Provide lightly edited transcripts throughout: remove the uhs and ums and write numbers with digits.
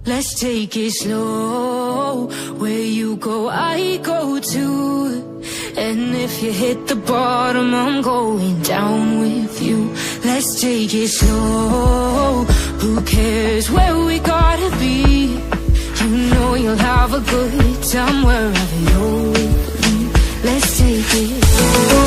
Let's take it slow. Where you go, I go too. And if you hit the bottom, I'm going down with you. Let's take it slow. Who cares where we gotta be? You know you'll have a good time wherever you're with me. Let's take it slow.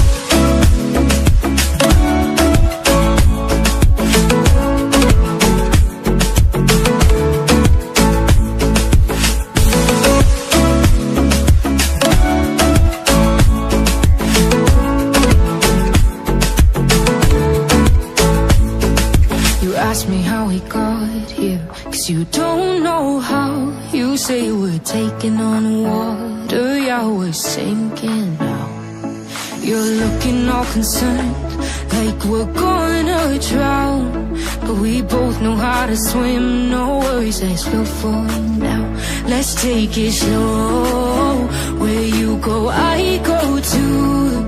Ask me how we got here, 'cause you don't know how. You say we're taking on water, yeah, we're sinking now. You're looking all concerned, like we're gonna drown. But we both know how to swim, no worries, let's go for now. Let's take it slow. Where you go, I go too.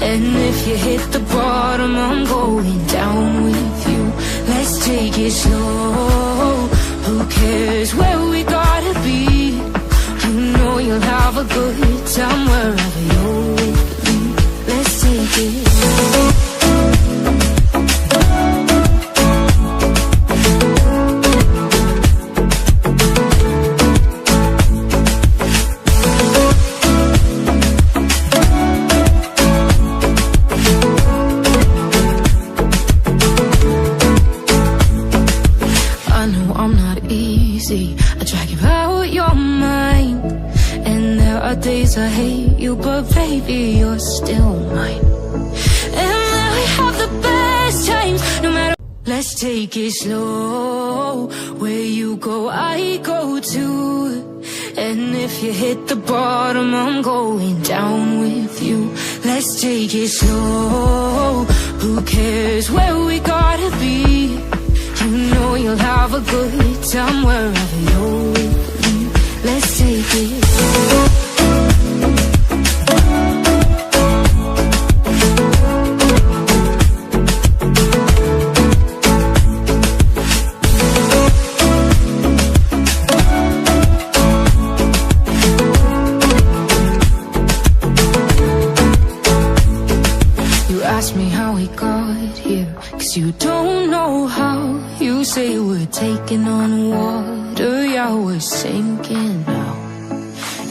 And if you hit the bottom, I'm going down with you. Let's take it slow. Who cares where we gotta be? You know you'll have a good time wherever you're with me. Let's take it slow. I drag you out your mind, and there are days I hate you, but baby, you're still mine. And then we have the best times, no matter. Let's take it slow. Where you go, I go too. And if you hit the bottom, I'm going down with you. Let's take it slow. Who cares where we gotta be? You know you'll have a good time wherever you're with me. Let's take it slow. You ask me how we got here, 'cause you don't know how. You say we're taking on water, yeah, we're sinking now.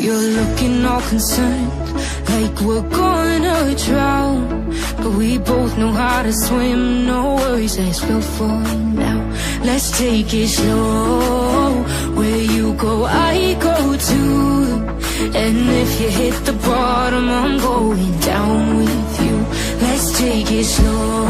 You're looking all concerned, like we're gonna drown. But we both know how to swim, no worries, let's go for now. Let's take it slow. Where you go, I go too. And if you hit the bottom, I'm going down with you. Let's take it slow.